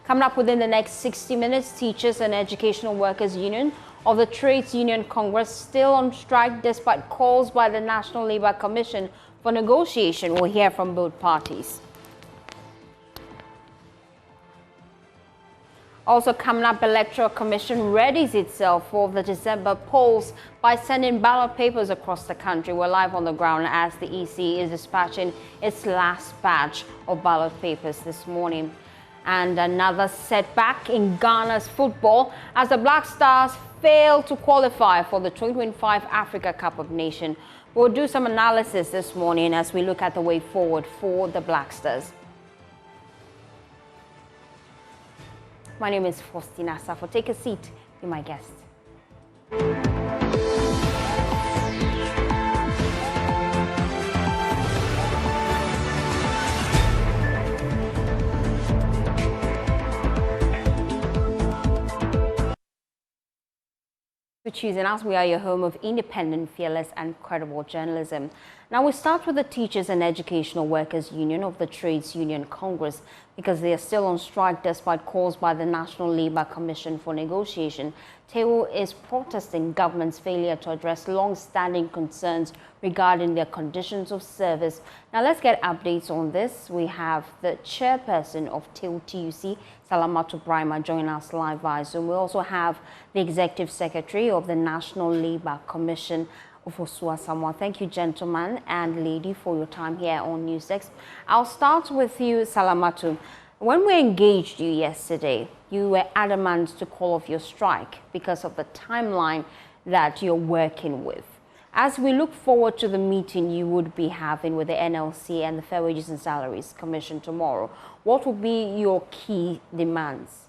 Coming up within the next 60 minutes, Teachers and Educational Workers Union of the Trades Union Congress still on strike despite calls by the National Labour Commission for negotiation. We'll hear from both parties. Also coming up, Electoral Commission readies itself for the December polls by sending ballot papers across the country. We're live on the ground as the EC is dispatching its last batch of ballot papers this morning. And another setback in Ghana's football as the Black Stars fail to qualify for the 2025 Africa Cup of Nations. We'll do some analysis this morning as we look at the way forward for the Black Stars. My name is Faustina Safo. Take a seat, be my guest. For choosing us, we are your home of independent, fearless and credible journalism. Now we start with the Teachers and Educational Workers Union of the Trades Union Congress because they are still on strike despite calls by the National Labour Commission for negotiation. TEWU is protesting government's failure to address long-standing concerns regarding their conditions of service. Now let's get updates on this. We have the chairperson of TEWU Salamatu Brima joining us live via Zoom. We also have the executive secretary of the National Labour Commission, Ofosua Samoa. Thank you, gentlemen and lady, for your time here on NewsX. I'll start with you, Salamatu. When we engaged you yesterday, you were adamant to call off your strike because of the timeline that you're working with. As we look forward to the meeting you would be having with the NLC and the Fair Wages and Salaries Commission tomorrow, what will be your key demands?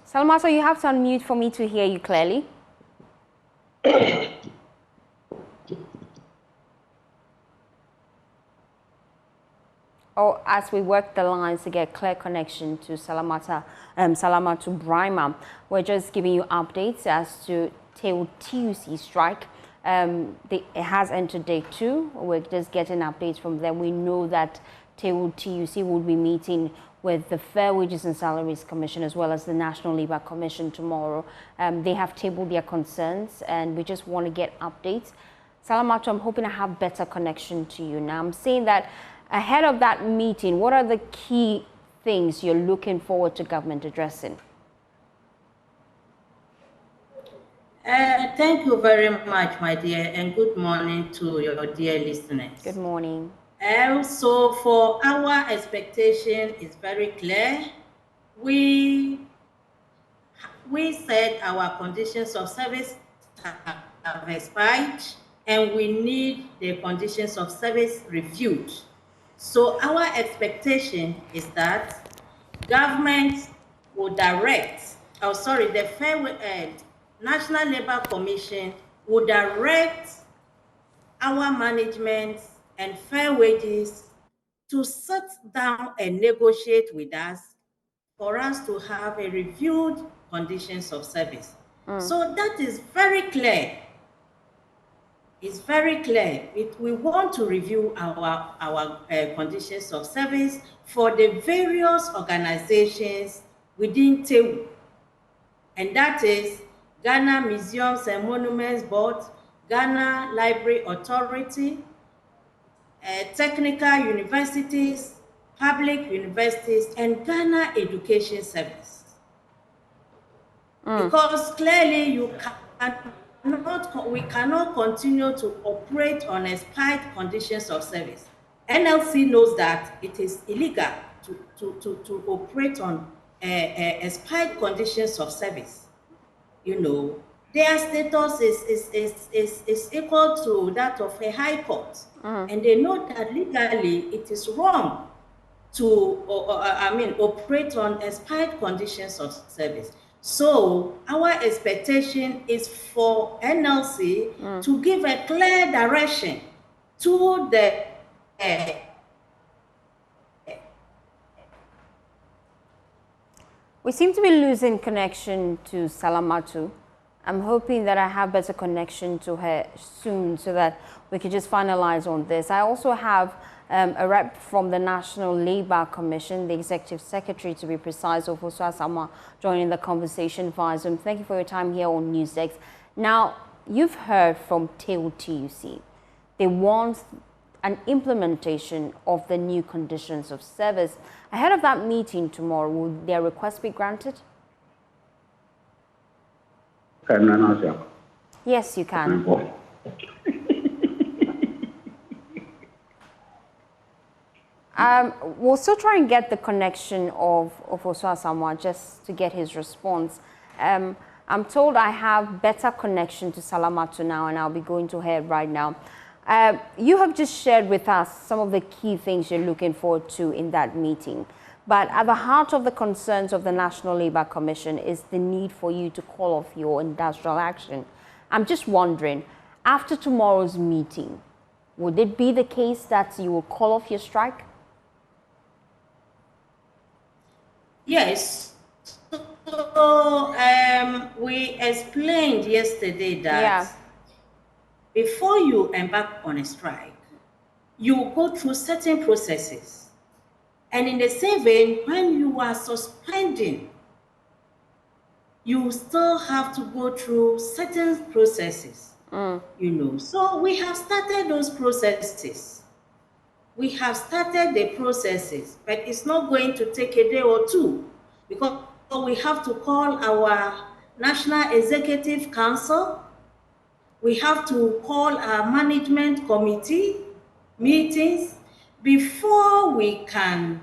Salamatu, you have to unmute for me to hear you clearly. As we work the lines to get clear connection to Salamatu Brima, we're just giving you updates as to TEWU strike. It has entered day 2. We're just getting updates from them. We know that TEWU will be meeting with the Fair Wages and Salaries Commission as well as the National Labour Commission tomorrow. They have tabled their concerns and we just want to get updates. Salamatu, I'm hoping I have better connection to you now. I'm saying that ahead of that meeting, what are the key things you're looking forward to government addressing? Thank you very much, my dear, and good morning to your dear listeners. Good morning. So for our expectation is very clear. We said our conditions of service have expired and we need the conditions of service reviewed. So our expectation is that government will direct, the National Labour Commission will direct our management and Fair Wages to sit down and negotiate with us for us to have a reviewed conditions of service. So that is very clear. It's very clear. We want to review our conditions of service for the various organizations within TEWU, and that is Ghana Museums and Monuments Board, Ghana Library Authority, technical universities, public universities, and Ghana Education Service. Because clearly we cannot continue to operate on expired conditions of service. NLC knows that it is illegal to operate on expired conditions of service. You know, their status is equal to that of a high court. And they know that legally it is wrong to operate on expired conditions of service. So our expectation is for NLC to give a clear direction to the We seem to be losing connection to Salamatu. I'm hoping that I have better connection to her soon so that we can just finalize on this. I also have a rep from the National Labour Commission, the Executive Secretary to be precise, Ofosu Asamoah, joining the conversation via Zoom. Thank you for your time here on NewsDesk. Now, you've heard from TEWU. They want an implementation of the new conditions of service. Ahead of that meeting tomorrow, will their request be granted? Yes, you can. We'll still try and get the connection of Ofosu Asamoah just to get his response. I'm told I have better connection to Salamatu now, and I'll be going to her right now. You have just shared with us some of the key things you're looking forward to in that meeting. But at the heart of the concerns of the National Labour Commission is the need for you to call off your industrial action. I'm just wondering, after tomorrow's meeting, would it be the case that you will call off your strike? Yes. So we explained yesterday that before you embark on a strike, you go through certain processes. And in the same vein, when you are suspending, you still have to go through certain processes, you know. So we have started those processes. We have started the processes, but it's not going to take a day or two because we have to call our National Executive Council. We have to call our management committee meetings before we can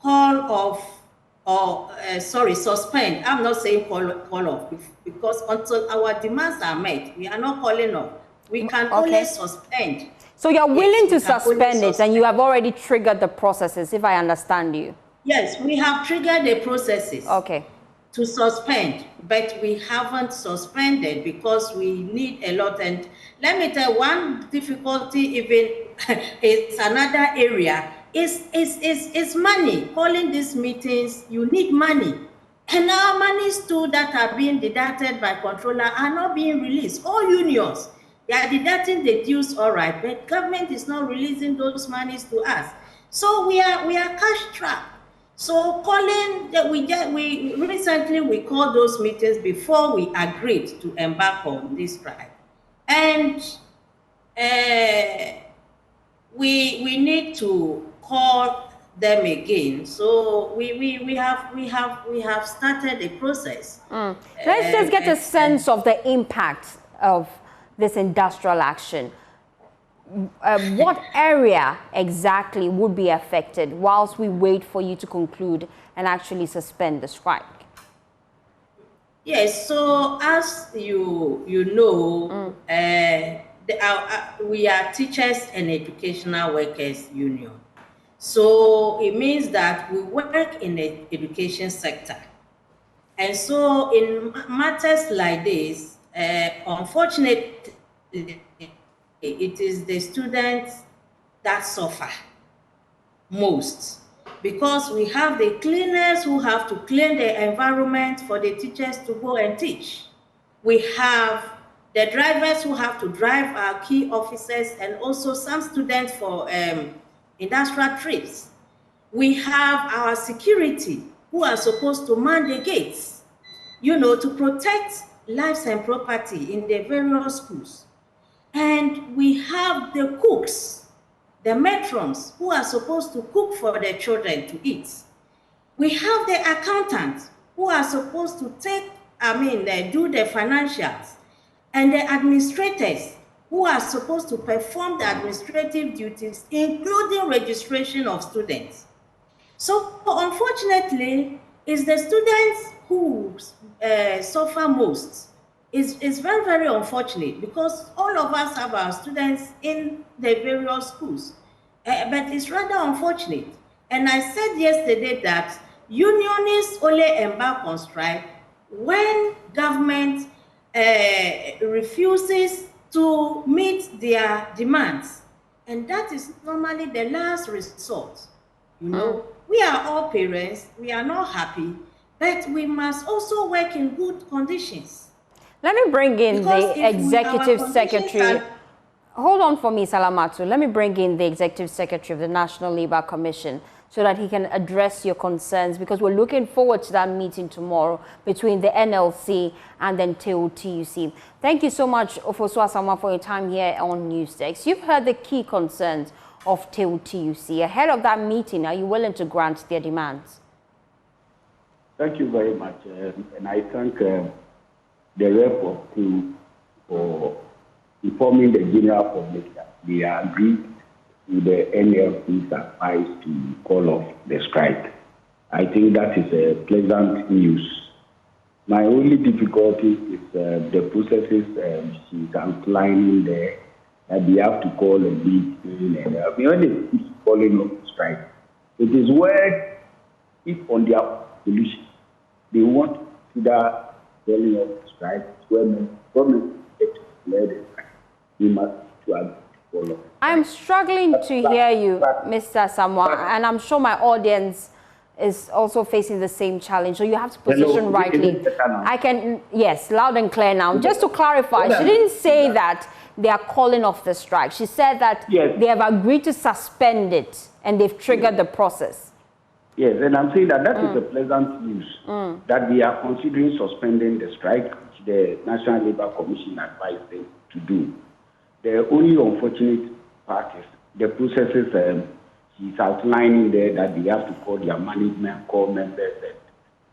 call off or, suspend. I'm not saying call off because until our demands are met, we are not calling off. We can only suspend. So you're willing to suspend it, and you have already triggered the processes, if I understand you. Yes, we have triggered the processes. Okay. To suspend, but we haven't suspended because we need a lot. And let me tell you, one difficulty even is another area is money. Calling these meetings, you need money. And our monies too that are being deducted by controller are not being released. All unions, they are deducting the dues, all right, but government is not releasing those monies to us. So we are cash strapped. So calling that we recently called those meetings before we agreed to embark on this strike, and we need to call them again. So we have started a process. Let's just get a sense of the impact of this industrial action. What area exactly would be affected whilst we wait for you to conclude and actually suspend the strike? Yes, so as you know, we are Teachers and Educational Workers Union. So it means that we work in the education sector. And so in matters like this, unfortunately, it is the students that suffer most because we have the cleaners who have to clean the environment for the teachers to go and teach. We have the drivers who have to drive our key officers and also some students for industrial trips. We have our security who are supposed to man the gates, you know, to protect lives and property in the various schools. And we have the cooks, the matrons, who are supposed to cook for their children to eat. We have the accountants, who are supposed to do the financials, and the administrators, who are supposed to perform the administrative duties, including registration of students. So, unfortunately, it's the students who suffer most. It's very, very unfortunate because all of us have our students in the various schools, but it's rather unfortunate. And I said yesterday that unionists only embark on strike when government refuses to meet their demands. And that is normally the last resort. You know, we are all parents, we are not happy, but we must also work in good conditions. Let me bring in Because the executive secretary. Are... Hold on for me, Salamatu. Let me bring in the executive secretary of the National Labour Commission so that he can address your concerns, because we're looking forward to that meeting tomorrow between the NLC and then TEWU. Thank you so much, Ofosu Asamoah, for your time here on Newsdesk. You've heard the key concerns of TEWU. Ahead of that meeting, are you willing to grant their demands? Thank you very much. And I thank the rep of TEWU for informing the general public that they are agreed to the NLC's advice to call off the strike. I think that is a pleasant news. My only difficulty is the processes she's outlining there, that they have to call a meeting. When they keep calling off the strike, it is where, if on their solution, they want to consider calling off the strike, when government gets to declare the strike, we must to agree to call off. I'm struggling to hear you, Mr. Asamoah, and I'm sure my audience is also facing the same challenge. So you have to position rightly. I can, yes, loud and clear now. Just to clarify, she didn't say that they are calling off the strike. She said that they have agreed to suspend it and they've triggered the process. Yes, and I'm saying that that is a pleasant news, that they are considering suspending the strike, which the National Labour Commission advised them to do. The only unfortunate part is the processes she's outlining there, that they have to call their management, call members,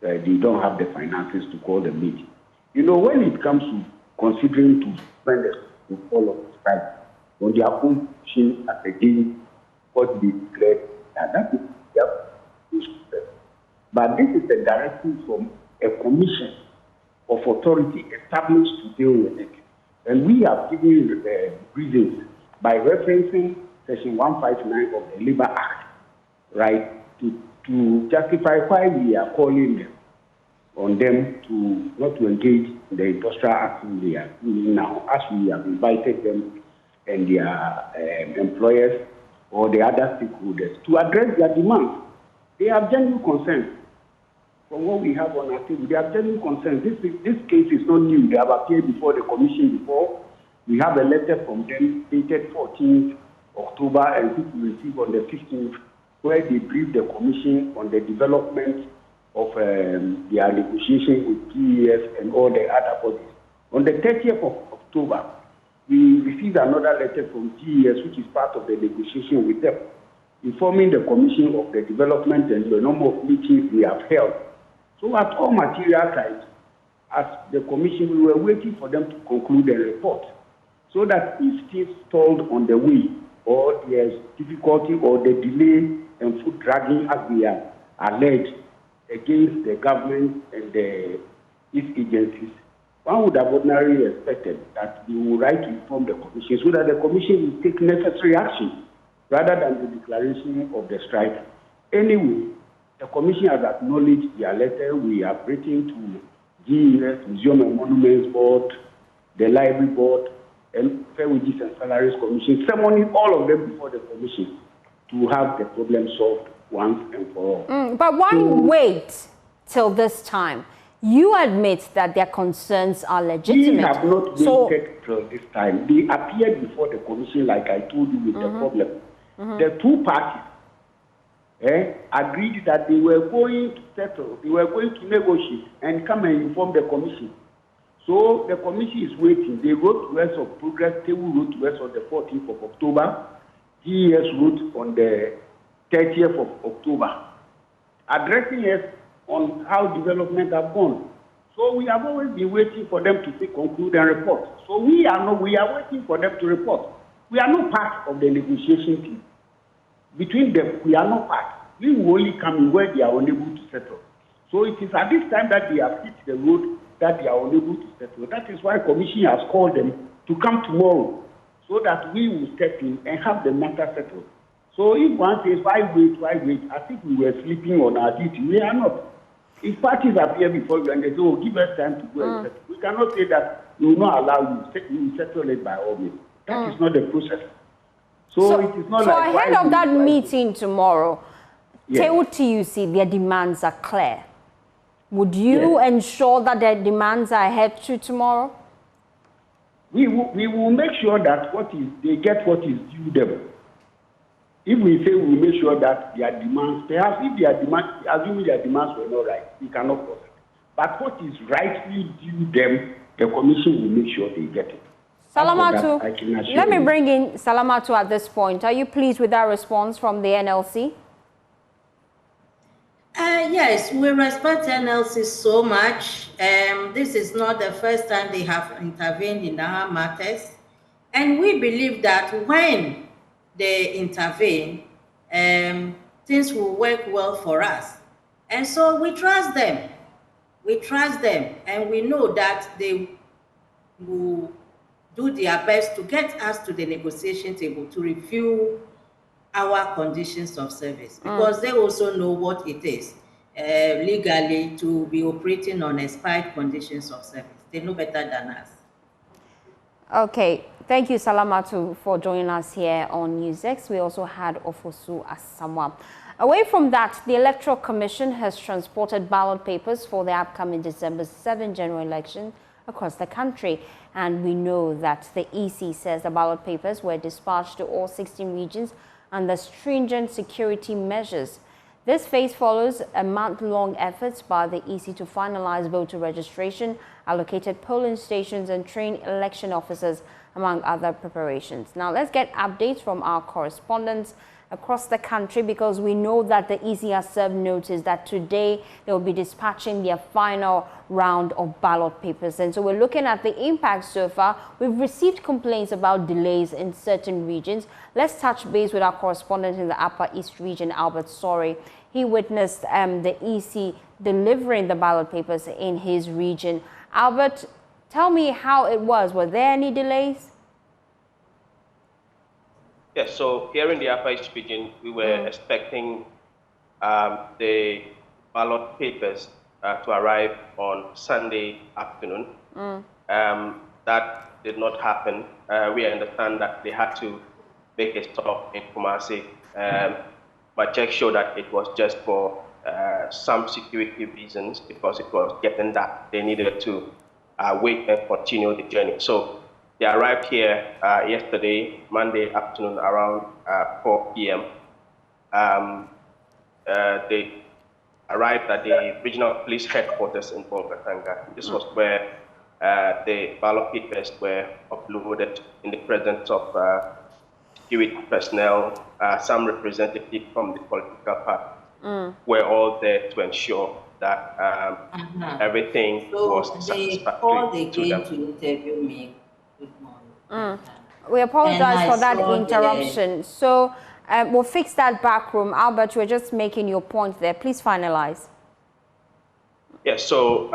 that they don't have the finances to call the meeting. You know, when it comes to considering to suspend the call of the strike on their own position as against what they declared, that is their position. But this is a directive from a commission of authority established to deal with it. And we have given reasons by referencing Section 159 of the Labour Act, right, to justify why we are calling on them to not to engage in the industrial action they are doing now, as we have invited them and their employers or the other stakeholders to address their demands. They have genuine concerns. From what we have on our table, they have genuine concerns. This case is not new. They have appeared before the commission before. We have a letter from them dated 14th October and which we received on the 15th, where they briefed the commission on the development of their negotiation with GES and all the other bodies. On the 30th of October, we received another letter from GES, which is part of the negotiation with them, informing the commission of the development and the number of meetings we have held. So at all material times, as the commission, we were waiting for them to conclude the report, so that if things stalled on the way, or there's difficulty or the delay and foot dragging, as we are alleged against the government and its agencies, one would have ordinarily expected that they would write to inform the commission so that the commission will take necessary action rather than the declaration of the strike. Anyway, the commission has acknowledged their letter. We have written to GES, Museum and Monuments Board, the Library Board, and Fair Wages and Salaries Commission, summoning all of them before the commission to have the problem solved once and for all. But why wait till this time? You admit that their concerns are legitimate. We have not waited till this time. They appeared before the commission, like I told you, with the problem. The two parties agreed that they were going to settle, they were going to negotiate and come and inform the commission. So the commission is waiting. They wrote to us of progress. TEWU wrote to us on the 14th of October. GES wrote on the 30th of October, addressing us on how development have gone. So we have always been waiting for them to conclude and report. So we are waiting for them to report. We are not part of the negotiation team. Between them, we are not part. We will only come in where they are unable to settle. So it is at this time that they have hit the road that they are unable to settle. That is why commission has called them to come tomorrow, so that we will step in and have the matter settled. So if one says, why wait, I think we were sleeping on our duty. We are not. If parties appear before you and they say, oh, give us time to go and settle, we cannot say that we will not allow you. We will settle it by all means. That is not the process. So it is not like... So ahead of that meeting tomorrow, TEWU, their demands are clear. Would you ensure that their demands are adhered to tomorrow? We will make sure that they get what is due them. If we say we make sure that their demands, perhaps if their demands, assuming their demands were not right, we cannot force it. But what is rightly due them, the commission will make sure they get it. Salamatu, let me bring in Salamatu at this point. Are you pleased with that response from the NLC? Yes, we respect NLC so much. This is not the first time they have intervened in our matters. And we believe that when they intervene, things will work well for us. And so we trust them. We trust them, and we know that they will do their best to get us to the negotiation table to review our conditions of service, because they also know what it is legally to be operating on expired conditions of service. They know better than us. Okay, thank you, Salamatu, for joining us here on NewsX. We also had Ofosu Asamoah. Away from that, the Electoral Commission has transported ballot papers for the upcoming December 7 general election across the country. And we know that the EC says the ballot papers were dispatched to all 16 regions under stringent security measures. This phase follows a month-long effort by the EC to finalize voter registration, allocated polling stations, and train election officers, among other preparations. Now, let's get updates from our correspondents across the country, because we know that the EC has served notice that today they will be dispatching their final round of ballot papers. And so we're looking at the impact so far. We've received complaints about delays in certain regions. Let's touch base with our correspondent in the Upper East region, Albert Sorry. He witnessed the EC delivering the ballot papers in his region. Albert, tell me how it was. Were there any delays? Yes, so here in the Upper East region, we were expecting the ballot papers to arrive on Sunday afternoon. That did not happen. We understand that they had to make a stop in Kumasi, but check showed that it was just for some security reasons, because it was getting dark. They needed to wait and continue the journey. So they arrived here yesterday, Monday afternoon, around 4 p.m. They arrived at the regional police headquarters in Bolgatanga. This was where the ballot papers were uploaded in the presence of security personnel, some representatives from the political party were all there to ensure that everything was satisfactory to them. To interview me. Good morning. We apologize for that interruption. So we'll fix that back room. Albert, you were just making your point there. Please finalize. Yes, so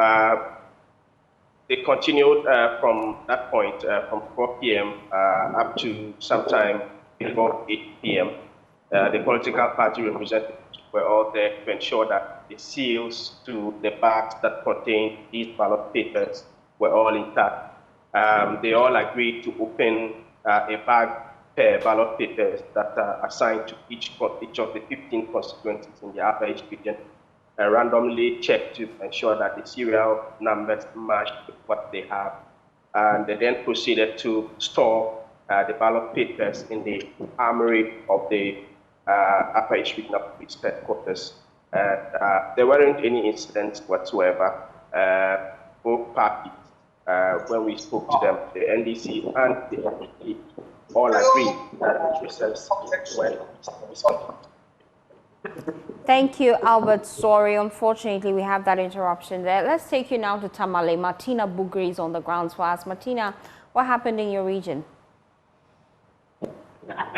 they continued from that point, from 4 p.m. Up to sometime before 8 p.m. The political party representatives were all there to ensure that the seals to the bags that contained these ballot papers were all intact. They all agreed to open a bag per ballot papers that are assigned to each of the 15 constituencies in the Upper East region, and randomly checked to ensure that the serial numbers matched with what they have. And they then proceeded to store the ballot papers in the armory of the Upper East Regional Police Headquarters. There weren't any incidents whatsoever. Both parties, when we spoke to them, the NDC and the NLC, all agreed that the results were respected. Thank you, Albert. Sorry, unfortunately, we have that interruption there. Let's take you now to Tamale. Martina Bugri is on the grounds for us. Martina, what happened in your region?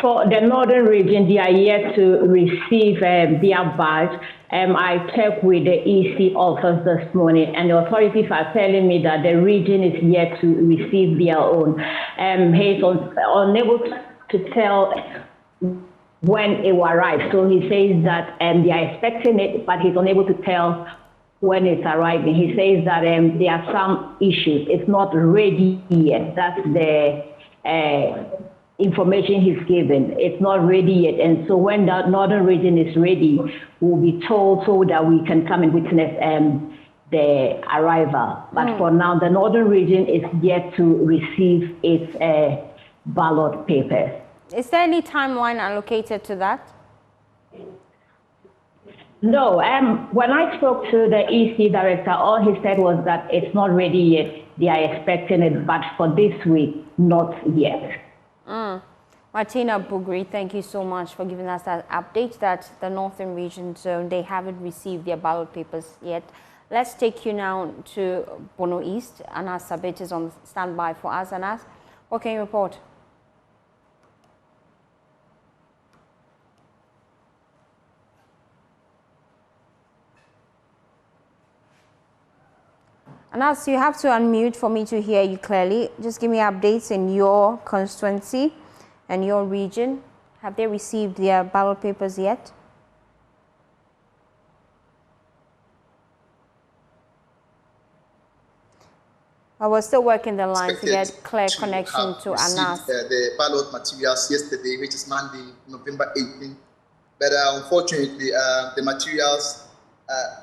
For the northern region, they are yet to receive their badge. I checked with the EC office this morning, and the authorities are telling me that the region is yet to receive their own. He's unable to tell when it will arrive. So he says that they are expecting it, but he's unable to tell when it's arriving. He says that there are some issues. It's not ready yet. That's the information he's given. It's not ready yet. And so when the northern region is ready, we'll be told so that we can come and witness the arrival. But for now, the northern region is yet to receive its ballot papers. Is there any timeline allocated to that? No, when I spoke to the EC director, all he said was that it's not ready yet. They are expecting it, but for this week, not yet. Martina Bugri, thank you so much for giving us that update that the Northern Region Zone, they haven't received their ballot papers yet. Let's take you now to Bono East. Anas Sabit is on standby for us. Anas, what can you report? Anas, you have to unmute for me to hear you clearly. Just give me updates in your constituency and your region. Have they received their ballot papers yet? I was still working the line to get clear connection to Anas. The ballot materials yesterday, which is Monday, November 18th. But unfortunately, the materials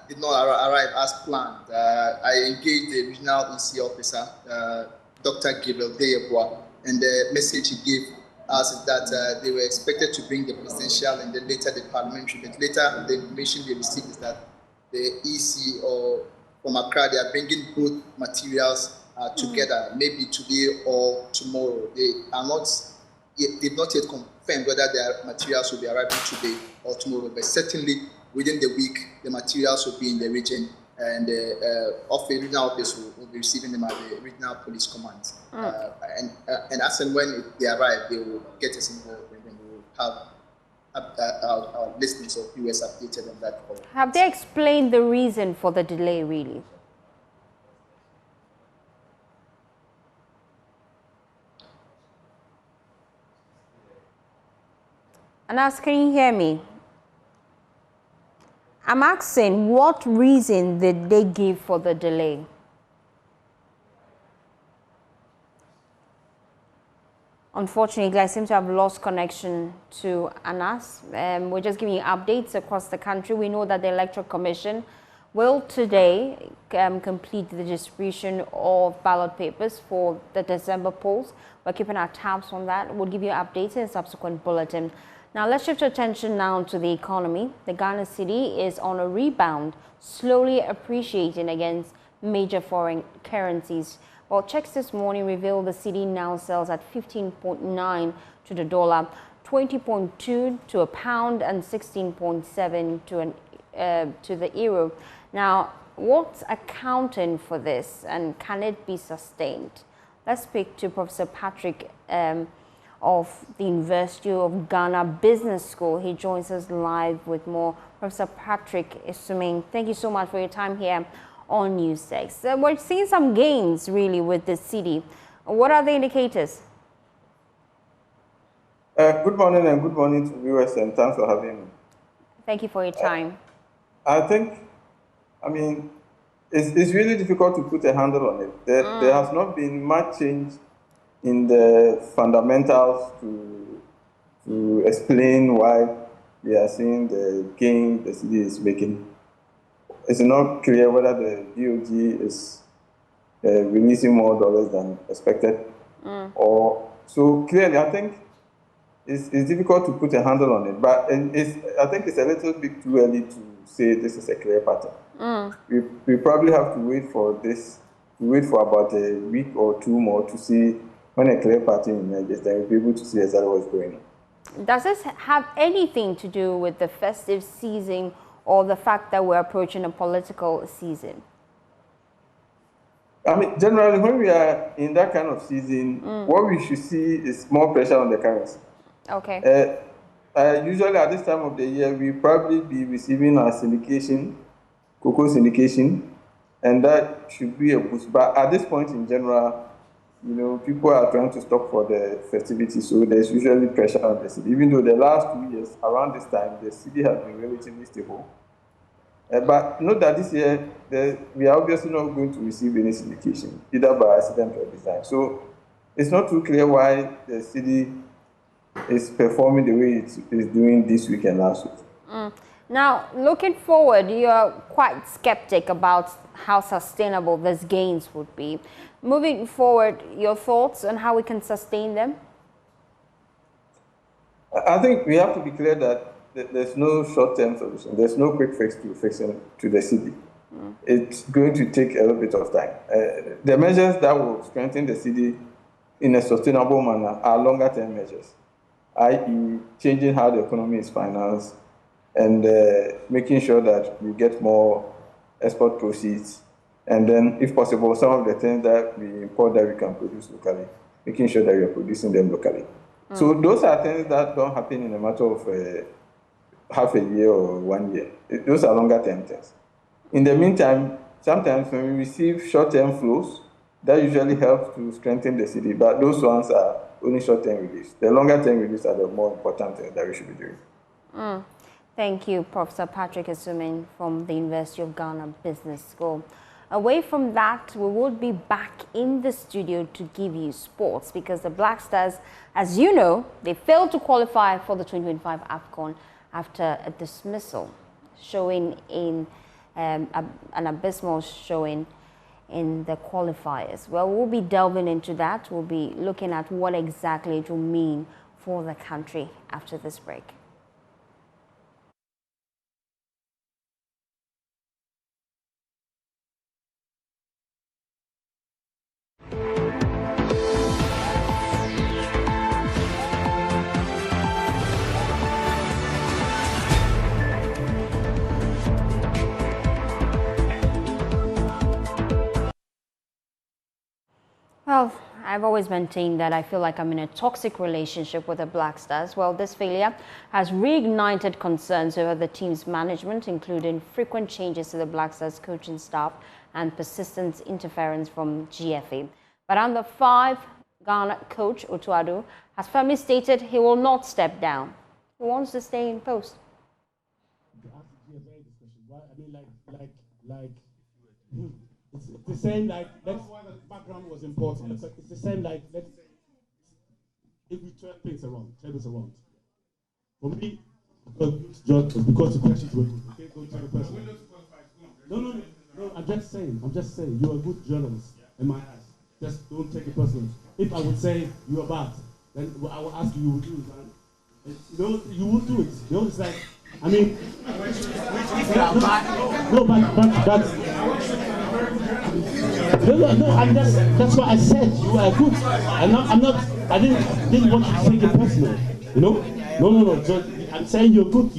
did not arrive as planned. I engaged the regional EC officer, Dr. Gabriel Deyeboa, and the message he gave us is that they were expected to bring the presidential and then later the parliamentary, but later the information they received is that the EC or from Accra, they are bringing both materials together, maybe today or tomorrow. They've not yet confirmed whether their materials will be arriving today or tomorrow, but certainly within the week, the materials will be in the region, and the regional office will be receiving them at the regional police command. And as and when they arrive, they will get us involved, and then we will have our listeners of US updated on that. Have they explained the reason for the delay, really? Anas, can you hear me? I'm asking, what reason did they give for the delay? Unfortunately, I seem to have lost connection to Anas. We're just giving you updates across the country. We know that the Electoral Commission will today complete the distribution of ballot papers for the December polls. We're keeping our tabs on that. We'll give you updates in a subsequent bulletin. Now, let's shift attention now to the economy. The Ghana cedi is on a rebound, slowly appreciating against major foreign currencies. Well, checks this morning reveal the cedi now sells at 15.9 to the dollar, 20.2 to a pound, and 16.7 to the euro. Now, what's accounting for this, and can it be sustained? Let's speak to Professor Patrick of the University of Ghana Business School. He joins us live with more. Professor Patrick Isuming, thank you so much for your time here on News 6. We're seeing some gains really with the cedi. What are the indicators? Good morning and good morning to viewers, and thanks for having me. Thank you for your time. I mean, it's really difficult to put a handle on it. There has not been much change in the fundamentals to explain why we are seeing the gain the cedi is making. It's not clear whether the DOG is releasing more dollars than expected, or so clearly. I think it's difficult to put a handle on it, but I think it's a little bit too early to say this is a clear pattern. We probably have to wait for about a week or two more to see. When a clear pattern emerges, then we'll be able to see exactly what's going on. Does this have anything to do with the festive season or the fact that we're approaching a political season? I mean, generally, when we are in that kind of season, what we should see is more pressure on the currency. Okay. Usually at this time of the year, we probably be receiving our syndication, cocoa syndication, and that should be a boost. But at this point in general, people are trying to stock for the festivities, so there's usually pressure on the cedi. Even though the last 2 years, around this time, the cedi has been relatively stable. But note that this year, we are obviously not going to receive any syndication, either by accident or design. So it's not too clear why the cedi is performing the way it is doing this week and last week. Now, looking forward, you're quite skeptic about how sustainable these gains would be. Moving forward, your thoughts on how we can sustain them? I think we have to be clear that there's no short-term solution. There's no quick fix to fixing to the city. It's going to take a little bit of time. The measures that will strengthen the city in a sustainable manner are longer-term measures, i.e. changing how the economy is financed and making sure that we get more export proceeds. And then, if possible, some of the things that we import that we can produce locally, making sure that we are producing them locally. So those are things that don't happen in a matter of half a year or 1 year. Those are longer-term things. In the meantime, sometimes when we receive short-term flows, that usually helps to strengthen the city, but those ones are only short-term reliefs. The longer-term reliefs are the more important things that we should be doing. Thank you, Professor Patrick Asumin from the University of Ghana Business School. Away from that, we would be back in the studio to give you sports because the Black Stars, as you know, they failed to qualify for the 2025 AFCON after a dismissal, showing in an abysmal showing in the qualifiers. Well, we'll be delving into that. We'll be looking at what exactly it will mean for the country after this break. Well, I've always maintained that I feel like I'm in a toxic relationship with the Black Stars. Well, this failure has reignited concerns over the team's management, including frequent changes to the Black Stars coaching staff and persistent interference from GFA. But under 5, Ghana coach Otuado has firmly stated he will not step down. He wants to stay in post. It's the same like that's why the background was important. It's the same like if we turn things around, For me, because the questions were good. Okay, go tell the person. No. I'm just saying. You're a good journalist in my eyes. Just don't take it personal. If I would say you are bad, then I will ask you would do it. You would do it. It's like I mean. No, but that's. No, that's what I said. You are good. I didn't want you to take it personal. No. So I'm saying you're good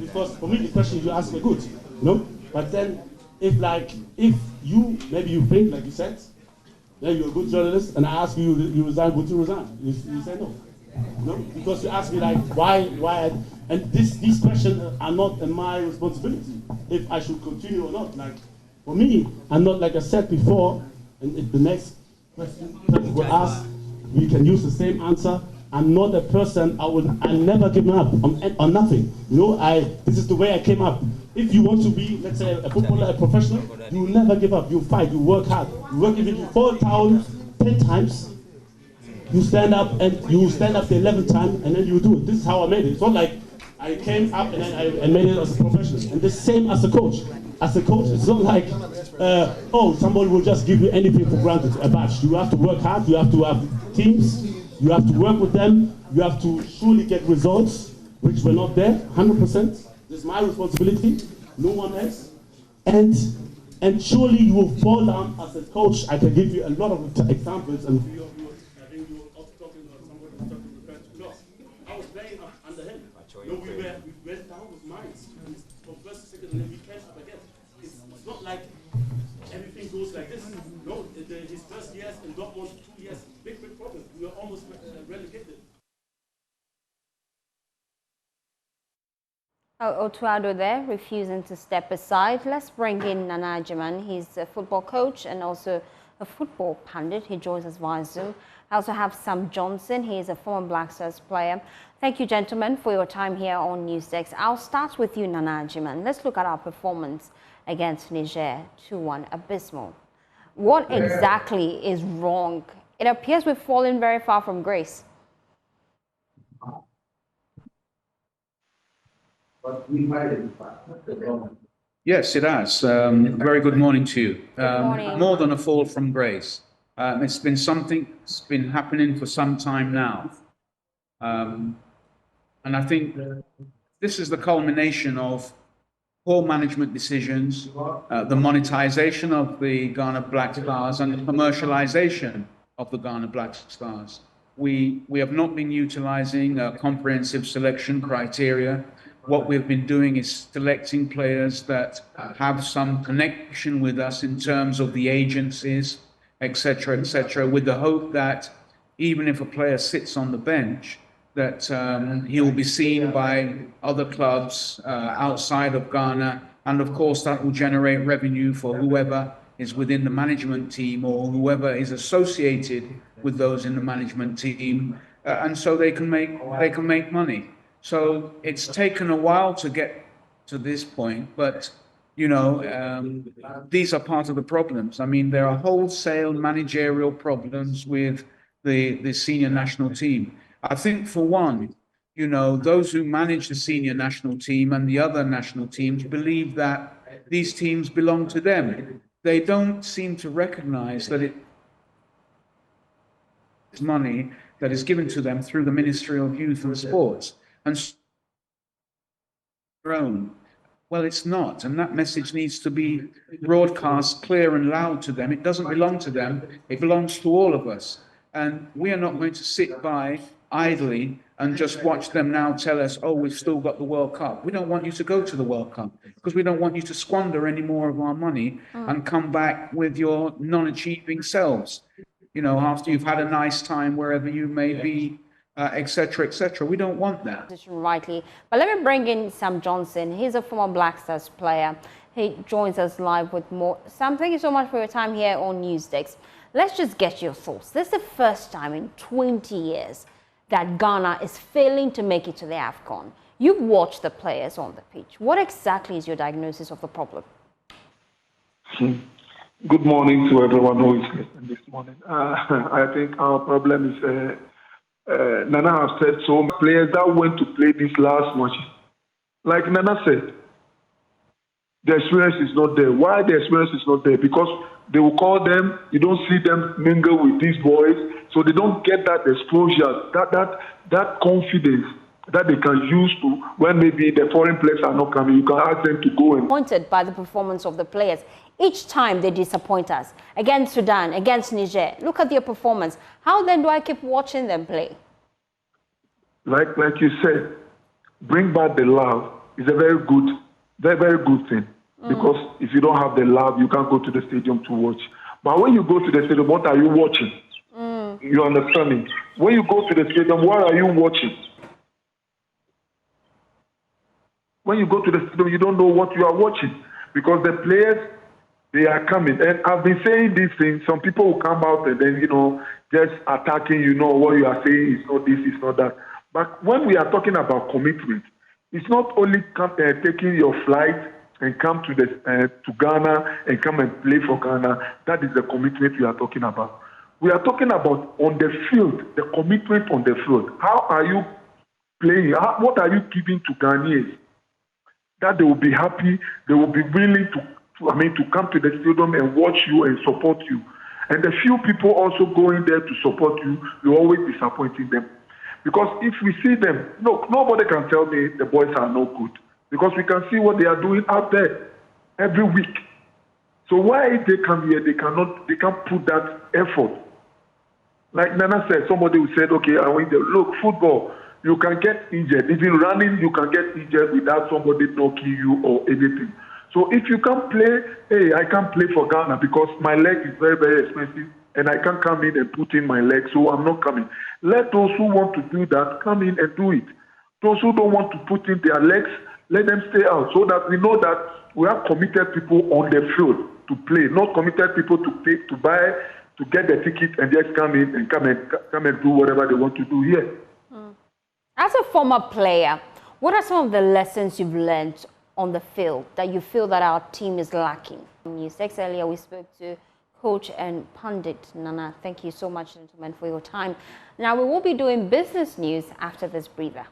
because for me the question you asked were good. But then if you think like you said, then you're a good journalist, and I ask you resign, would you resign? You say no. No, because you ask me like why, and these questions are not my responsibility if I should continue or not. Like for me, I'm not like I said before, and if the next question will ask, we can use the same answer. I'm not a person. I never give up on nothing. This is the way I came up. If you want to be, let's say, a footballer, a professional, you will never give up. You fight. You work hard. You work even if you fall down 10 times. You stand up and you stand up the 11th time and then you do it. This is how I made it. It's not like I came up and then I made it as a professional. And the same as a coach. As a coach, it's not like, somebody will just give you anything for granted, a badge. You have to work hard. You have to have teams. You have to work with them. You have to surely get results, which were not there, 100%. This is my responsibility, no one else. And surely you will fall down as a coach. I can give you a lot of examples and we went down with mines from first to second, and then we came up again. It's not like everything goes like this. No, his first years in Dortmund, 2 years, big problem. We were almost relegated. Otuado there, refusing to step aside. Let's bring in Nana Agyemang. He's a football coach and also a football pundit. He joins us via Zoom. I also have Sam Johnson. He is a former Black Stars player. Thank you, gentlemen, for your time here on Newsdesk. I'll start with you, Nana Agyemang. Let's look at our performance against Niger, 2-1, abysmal. What exactly is wrong? It appears we've fallen very far from grace. Yes, it has. Very good morning to you. Morning. More than a fall from grace. It's been something that's been happening for some time now. And I think this is the culmination of poor management decisions, the monetization of the Ghana Black Stars and the commercialization of the Ghana Black Stars. We have not been utilizing a comprehensive selection criteria. What we've been doing is selecting players that have some connection with us in terms of the agencies, etc., with the hope that even if a player sits on the bench, that he will be seen by other clubs outside of Ghana, and of course that will generate revenue for whoever is within the management team or whoever is associated with those in the management team, and so they can make money. So it's taken a while to get to this point, but you know, these are part of the problems. I mean, there are wholesale managerial problems with the senior national team. I think for one, you know, those who manage the senior national team and the other national teams believe that these teams belong to them. They don't seem to recognize that it's money that is given to them through the Ministry of Youth and Sports. And own. Well, it's not, and that message needs to be broadcast clear and loud to them. It doesn't belong to them, it belongs to all of us. And we are not going to sit by idly and just watch them now tell us, oh, we've still got the World Cup. We don't want you to go to the World Cup because we don't want you to squander any more of our money and come back with your non-achieving selves, you know, after you've had a nice time wherever you may be, etc., etc. We don't want that. Rightly. But let me bring in Sam Johnson. He's a former Black Stars player. He joins us live with more. Sam, thank you so much for your time here on Newsdesk. Let's just get your thoughts. This is the first time in 20 years that Ghana is failing to make it to the AFCON. You've watched the players on the pitch. What exactly is your diagnosis of the problem? Good morning to everyone who is listening this morning. I think our problem is Nana has said so. Players that went to play this last match, like Nana said, the experience is not there. Why the experience is not there? Because they will call them, you don't see them mingle with these boys, so they don't get that exposure, that confidence that they can use to when maybe the foreign players are not coming. You can ask them to go and. Disappointed by the performance of the players. Each time they disappoint us. Against Sudan, against Niger. Look at their performance. How then do I keep watching them play? Like you said, bring back the love is a very good thing. Because if you don't have the love, you can't go to the stadium to watch. But when you go to the stadium, what are you watching? You understand me? When you go to the stadium, what are you watching? When you go to the stadium, you don't know what you are watching. Because the players, they are coming. And I've been saying these things. Some people will come out and then, you know, just attacking, you know, what you are saying is not this, it's not that. But when we are talking about commitment, it's not only taking your flight and come to to Ghana and come and play for Ghana. That is the commitment we are talking about. We are talking about on the field, the commitment on the field. How are you playing? What are you giving to Ghanaians? That they will be happy, they will be willing to come to the stadium and watch you and support you. And the few people also going there to support you, you're always disappointing them. Because if we see them, nobody can tell me the boys are no good. Because we can see what they are doing out there every week. So why if they come here, they can't put that effort. Like Nana said, somebody who said, okay, I want to look, football, you can get injured. Even running, you can get injured without somebody knocking you or anything. So if you can't play, hey, I can't play for Ghana because my leg is very, very expensive and I can't come in and put in my leg, so I'm not coming. Let those who want to do that come in and do it. Those who don't want to put in their legs, let them stay out so that we know that we have committed people on the field to play, not committed people to pay, to buy, to get the ticket and just come in and come and do whatever they want to do here. As a former player, what are some of the lessons you've learned on the field that you feel that our team is lacking? In Newsdesk earlier, we spoke to Coach and Pundit Nana. Thank you so much, gentlemen, for your time. Now, we will be doing business news after this breather.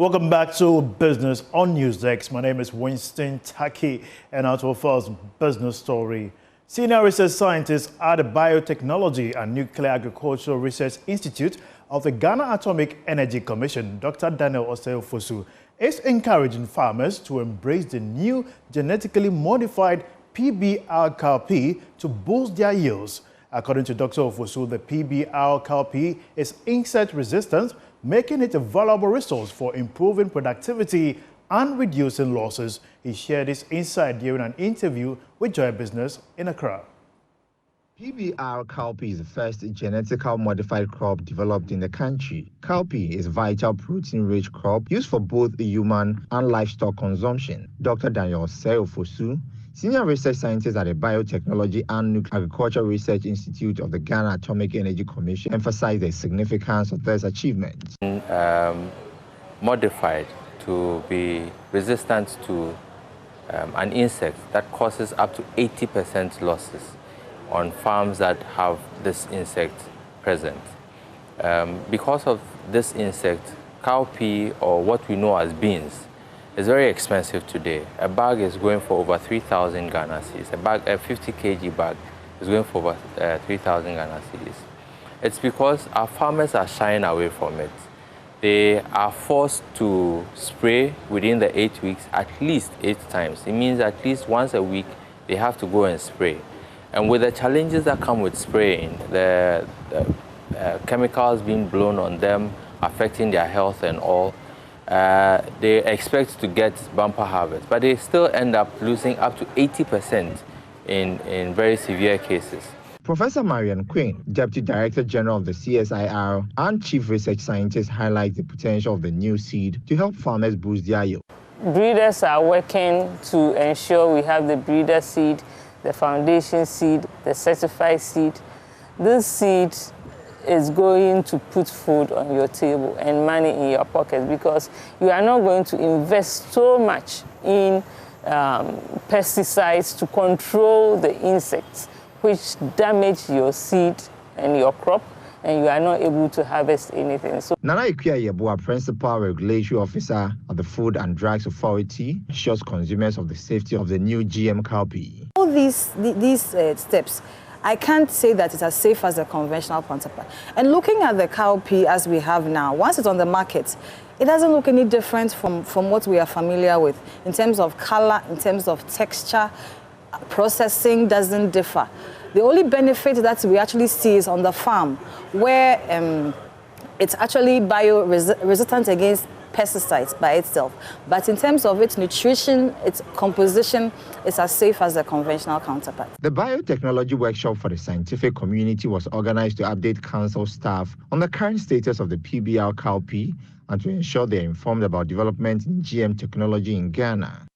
Welcome back to Business on NewsX. My name is Winston Taki, and our first business story. Senior research scientist at the Biotechnology and Nuclear Agricultural Research Institute of the Ghana Atomic Energy Commission, Dr. Daniel Osei-Ofosu, is encouraging farmers to embrace the new genetically modified PBR cowpea to boost their yields. According to Dr. Ofosu, the PBR cowpea is insect resistant, making it a valuable resource for improving productivity and reducing losses. He shared this insight during an interview with Joy Business in Accra. PBR cowpea is the first genetically modified crop developed in the country. Cowpea is a vital protein-rich crop used for both human and livestock consumption. Dr. Daniel Osei-Ofosu, Senior Research Scientist at the Biotechnology and Nuclear Agricultural Research Institute of the Ghana Atomic Energy Commission, emphasized the significance of this achievement. Modified to be resistant to an insect that causes up to 80% losses on farms that have this insect present. Because of this insect, cowpea, or what we know as beans, is very expensive today. A bag is going for over 3,000 Ghana cedis. A 50 kg bag is going for over 3,000 Ghana cedis. It's because our farmers are shying away from it. They are forced to spray within the 8 weeks at least 8 times. It means at least once a week they have to go and spray. And with the challenges that come with spraying, the chemicals being blown on them, affecting their health and all, they expect to get bumper harvest, but they still end up losing up to 80% in very severe cases. Professor Marian Quinn, Deputy Director General of the CSIR and Chief Research Scientist, highlights the potential of the new seed to help farmers boost their yield. Breeders are working to ensure we have the breeder seed, the foundation seed, the certified seed. This seed is going to put food on your table and money in your pocket, because you are not going to invest so much in pesticides to control the insects which damage your seed and your crop, and you are not able to harvest anything. So Nana Ikuya Yeboah, Principal Regulatory Officer of the Food and Drugs Authority, assures consumers of the safety of the new GM cowpea. All these steps, I can't say that it's as safe as a conventional counterpart. And looking at the cowpea as we have now, once it's on the market, it doesn't look any different from what we are familiar with in terms of color, in terms of texture. Processing doesn't differ. The only benefit that we actually see is on the farm, where it's actually bio-resistant against pesticides by itself. But in terms of its nutrition, its composition, it's as safe as a conventional counterpart. The biotechnology workshop for the scientific community was organized to update council staff on the current status of the PBR cowpea and to ensure they're informed about development in GM technology in Ghana.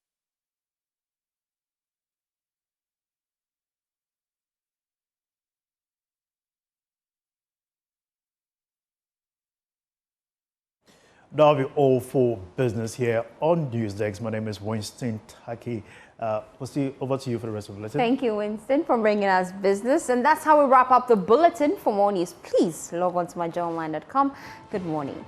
That'll be all for business here on NewsDesk. My name is Winston Taki. We'll see over to you for the rest of the bulletin. Thank you, Winston, for bringing us business. And that's how we wrap up the bulletin. For more news, please log on to myjoyonline.com. Good morning.